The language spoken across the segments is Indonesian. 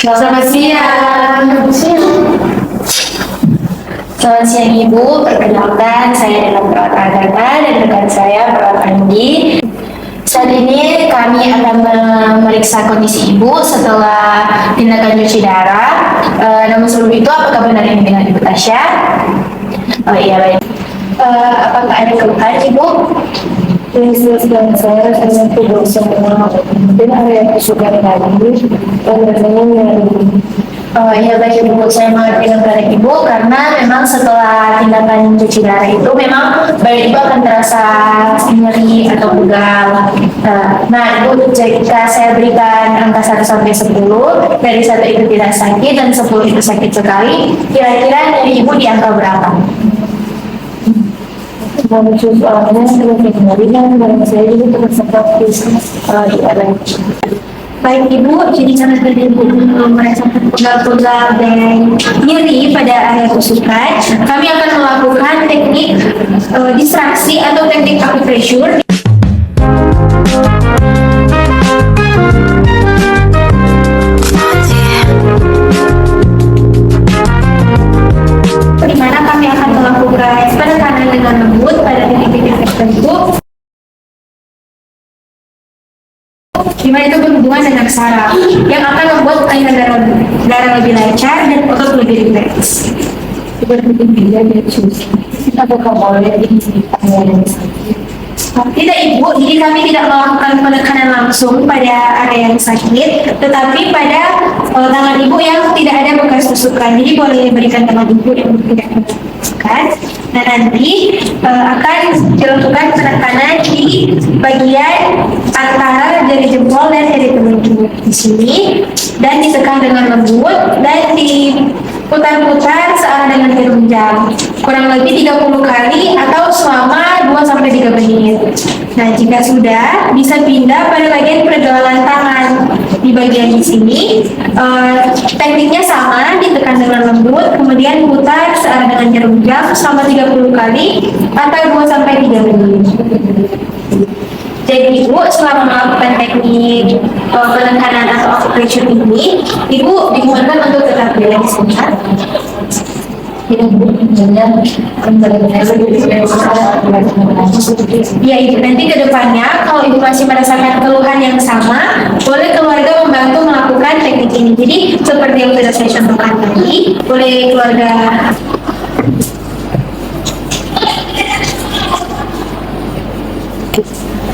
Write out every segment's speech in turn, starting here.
Selamat siang. Selamat siang Ibu, perkenalkan saya adalah perawat Agatha dan rekan saya perawat Andi. Saat ini kami akan memeriksa kondisi Ibu setelah tindakan cuci darah. Namun sebelum itu, apakah benar ini dengan Ibu Tasya? Oh iya baik. Apakah ada keluhan Ibu? Sedang saya tidak semua mungkin area kesukaan lagi dan rasanya nyari. Oh iya baik Ibu, saya mengerti kepada Ibu karena memang setelah tindakan cuci darah itu memang badan Ibu akan terasa nyeri atau pegal. Nah Ibu, jika saya berikan angka 1 sampai 10, dari 1 itu tidak sakit dan 10 itu sakit sekali, kira-kira nyeri Ibu di angka berapa? Soalnya terus kemarin dan saya juga terus di area. Baik Ibu, jadi karena tadi Ibu merasakan pegal-pegal dan nyeri pada area tusukan, kami akan melakukan teknik distraksi atau teknik acupressure. Di mana kami akan melakukan penekanan dengan lembut pada titik-titik tertentu. Dimana itu berhubungan dengan saraf yang akan membuat aliran darah lebih lancar dan otot lebih rileks. Seperti dia susu. Apakah boleh diceritakan? Tidak Ibu, jadi kami tidak melakukan penekanan langsung pada area yang sakit, tetapi pada tangan Ibu yang tidak ada bekas tusukan. Jadi boleh berikan tangan Ibu yang tidak ada tusukan. Nah nanti akan dilakukan penekanan di bagian antara jari jempol dan jari telunjuk di sini dan ditekan dengan lembut dan diputar-putar searah dengan jarum jam kurang lebih 30 kali atau selama 2-3 menit. Nah jika sudah, bisa pindah pada bagian pergelangan tangan di bagian di sini. Tekniknya sama, ditekan dengan lembut, kemudian putar searah dengan jarum jam selama 30 kali atau 2-3 menit. Jadi Ibu selama melakukan teknik penekanan atau acupressure ini, Ibu dimohonkan untuk tetap relax sebentar. Ya Ibu, nanti ke depannya kalau Ibu masih merasakan keluhan yang sama, boleh keluarga membantu melakukan teknik ini. Jadi seperti yang sudah saya contohkan tadi, boleh keluarga.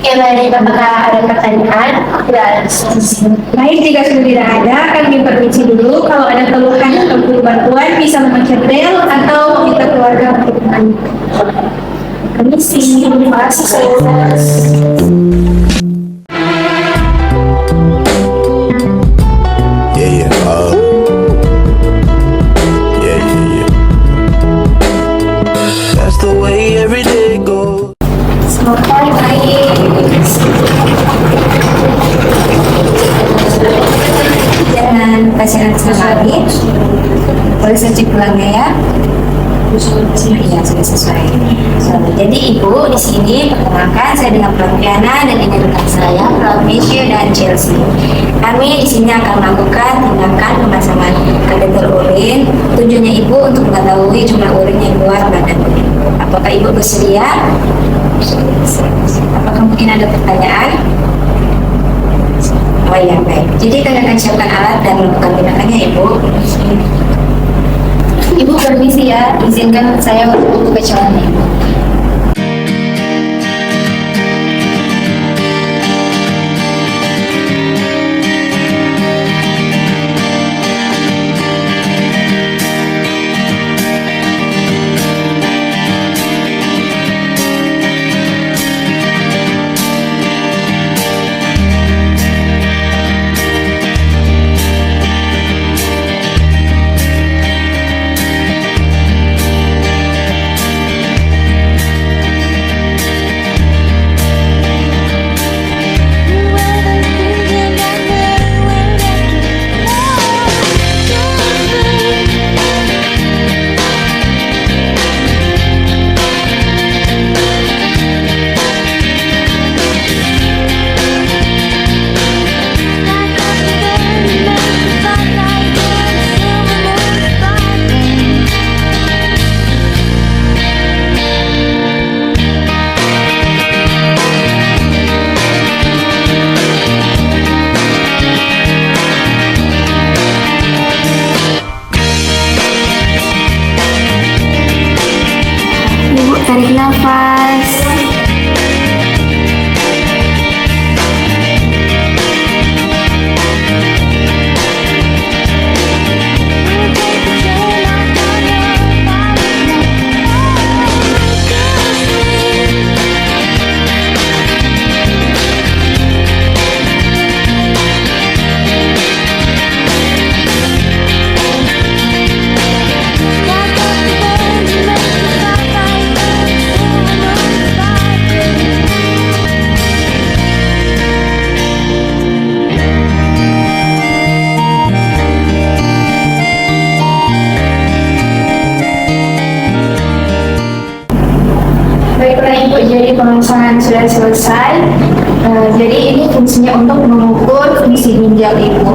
Ya baik, apakah ada pertanyaan? Tidak ada. Baik, jika sudah tidak ada, kami permisi dulu. Kalau ada keluhan atau perlu bantuan, bisa memencet bel atau meminta keluarga untuk bertanya. Permisi, terima kasih. That's the way every day goes. Semoga baik. Jangan pasien sekali. Boleh saya cek pulangnya ya. Iya, sudah sesuai. Jadi Ibu di sini perkenalkan saya dengan Perawat Piana dan ini rekan saya Perawat Misha dan Chelsea. Kami di sini akan melakukan tindakan pemasangan kateter urin. Tujuannya Ibu untuk mengetahui jumlah urin yang keluar badan Ibu. Apakah Ibu bersedia? Apakah mungkin ada pertanyaan? Oh iya, baik. Jadi kami akan siapkan alat dan melakukan tindakannya Ibu. Ibu permisi ya, izinkan saya untuk buka celana Ibu. Jadi pemasangan sudah selesai. Jadi ini fungsinya untuk mengukur fungsi ginjal ibu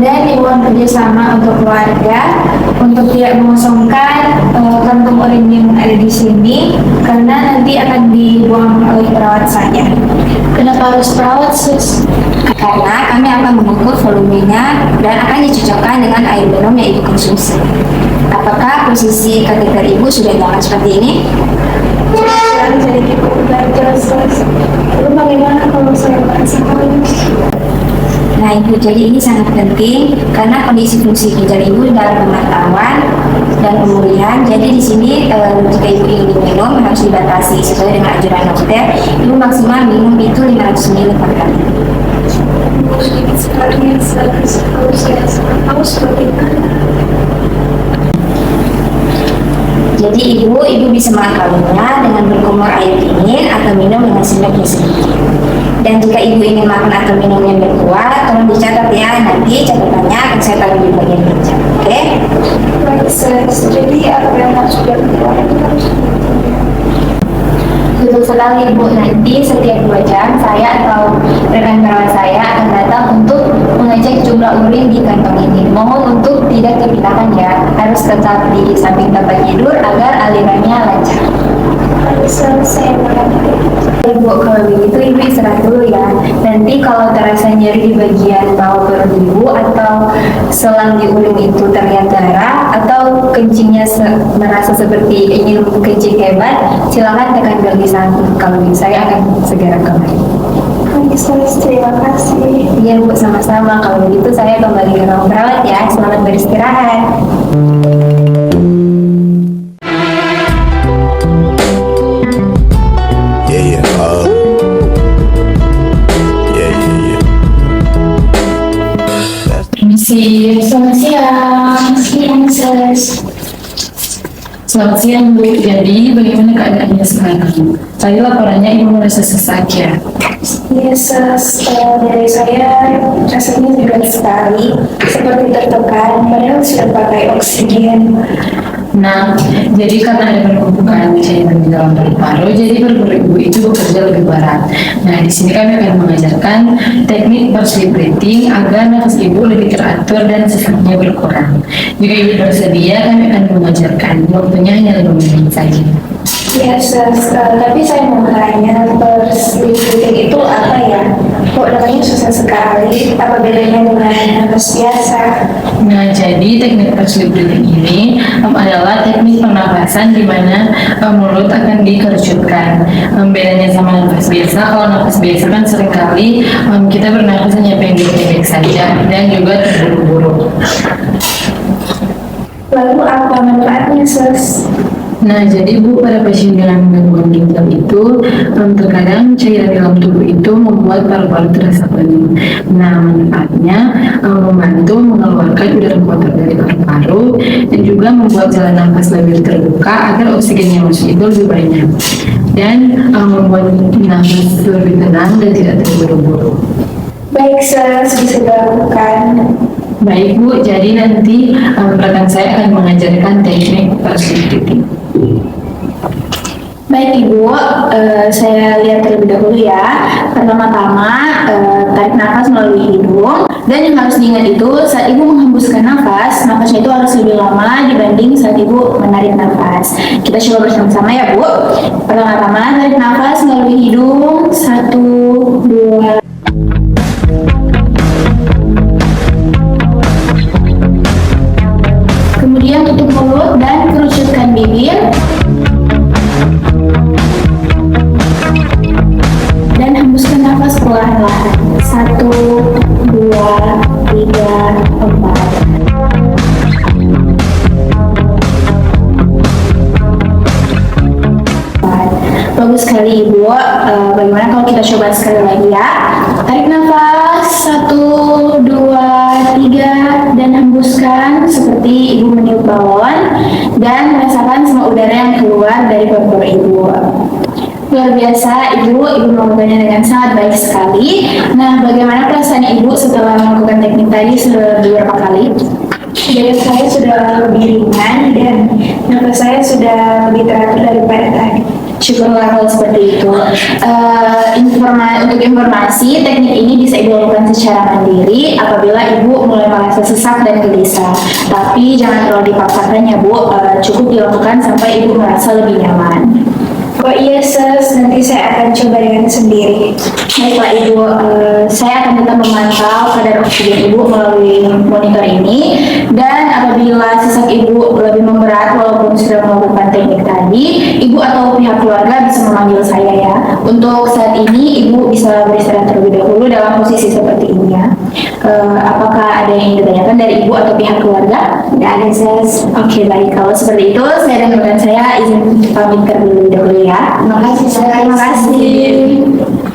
dan dimohon kerjasama untuk keluarga untuk tidak mengosongkan kantung urin yang ada di sini karena nanti akan dibuang oleh perawat saya. Kenapa harus perawat, sus? Karena kami akan mengukur volumenya dan akan dicocokkan dengan air minum yang ibu konsumsi. Apakah posisi kateter ibu sudah nyaman seperti ini? Jadi cukup belajar, sus. Lalu bagaimana kalau saya merasa haus? Nah ibu, jadi ini sangat penting karena kondisi fungsi ginjal ibu dalam pemantauan dan pemulihan. Jadi di sini jika ibu ingin minum harus dibatasi sesuai dengan anjuran dokter. Ibu maksimal minum itu 500 ml per kali. Sekali haus bagaimana? Jadi ibu bisa mengakalinya dengan berkumur air dingin atau minum dengan sendoknya sedikit. Dan jika ibu ingin makan atau minum yang berkuah, tolong dicatat ya. Nanti catatannya akan saya taruh di bagian meja. Oke? Baik, sus. Jadi apa yang harus dilakukan? Betul sekali ibu. Nanti setiap 2 jam saya atau rekan perawat saya akan datang untuk mengecek jumlah urin di kantong ini. Mohon untuk tidak terpindahkan ya. Harus tetap di samping tempat tidur agar alirannya lancar. Saya Ibu, kalau begitu ibu istirahat dulu ya. Nanti kalau terasa nyeri di bagian bawah perut ibu atau selang di urin itu terlihat darah atau kencingnya merasa seperti ingin kencing hebat, silakan tekan bel di samping. Kalau gitu saya akan segera kembali. terima kasih. Iya bu, sama-sama. Kalau begitu saya kembali ke ruang perawat ya. Selamat beristirahat. Yeah, yeah, yeah, yeah, yeah. Permisi, selamat siang. Siang, sus. Selamat siang, Bu. Jadi, bagaimana keadaannya sekarang? Tadi laporannya Ibu merasa sesak ya? Iya, sus. Dari saya rasanya berat sekali, seperti tertekan, padahal sudah pakai oksigen. Nah, jadi karena ada penumpukan cairan di dalam paru-paru, jadi paru-paru Ibu itu bekerja lebih berat. Nah, di sini kami akan mengajarkan teknik sleep breathing agar nafas Ibu lebih teratur dan sesaknya berkurang. Jika Ibu bersedia, kami akan mengajarkan. Waktunya hanya 5 menit saja. Iya, sus. Tapi saya mau tanya, sleep breathing itu apa ya? Kok namanya susah sekali? Apa bedanya dengan nafas biasa? Nah, jadi teknik sleep breathing ini adalah teknik pernapasan di mana mulut akan dikerucutkan. Bedanya sama nafas biasa, kalau nafas biasa kan seringkali kita bernapas hanya pendek-pendek saja dan juga terburu-buru. Lalu apa manfaatnya, sus? Nah, jadi Bu, pada pasien dengan gangguan ginjal itu terkadang cairan dalam tubuh itu membuat paru-paru terasa penuh. Nah, manfaatnya membantu mengeluarkan udara kotor dari paru-paru dan juga membuat jalan nafas lebih terbuka agar oksigen yang masuk itu lebih banyak dan membuat nafas lebih tenang dan tidak terburu-buru. Baik, sus. Bisa dilakukan. Baik Bu, jadi nanti rekan saya akan mengajarkan teknik sleep breathing. Baik Ibu, saya lihat terlebih dahulu ya. Pertama-tama, tarik nafas melalui hidung. Dan yang harus diingat itu, saat Ibu menghembuskan nafasnya itu harus lebih lama dibanding saat Ibu menarik nafas. Kita coba bersama-sama ya Bu. Pertama-tama, tarik nafas melalui hidung. 1, 2. Kemudian tutup mulut dan kerucutkan bibir. Dan hembuskan nafas perlahan-lahan. 1, 2, 3, 4. Bagus sekali Ibu. Bagaimana kalau kita coba sekali lagi ya? Tarik nafas 1, 2, 3 dan hembuskan seperti Ibu meniup balon dan rasakan semua udara yang keluar dari paru-paru Ibu. Luar biasa Ibu melakukannya dengan sangat baik sekali. Nah, bagaimana perasaan Ibu setelah melakukan teknik tadi beberapa kali? Daya saya sudah lebih ringan dan nafas saya sudah lebih teratur daripada tadi. Syukurlah kalau seperti itu. Untuk informasi, teknik ini bisa Ibu lakukan secara mandiri apabila Ibu mulai merasa sesak dan gelisah. Tapi jangan terlalu dipaksakan ya Bu, cukup dilakukan sampai Ibu merasa lebih nyaman. Oh iya sis, nanti saya akan coba dengan sendiri. Baiklah Ibu, saya akan tetap memantau kadar oksigen Ibu melalui monitor ini, dan apabila sesak Ibu lebih memberat walaupun sudah melakukan teknik tadi, Ibu atau pihak keluarga bisa memanggil saya ya. Untuk saat ini Ibu bisa beristirahat terlebih dahulu dalam posisi seperti ini ya. Apakah ada yang ingin ditanyakan dari Ibu atau pihak keluarga? Tidak ada sis. Oke, baik, kalau seperti itu saya dan rekan saya izin pamit terlebih dahulu ya. Terima kasih sis. Terima kasih.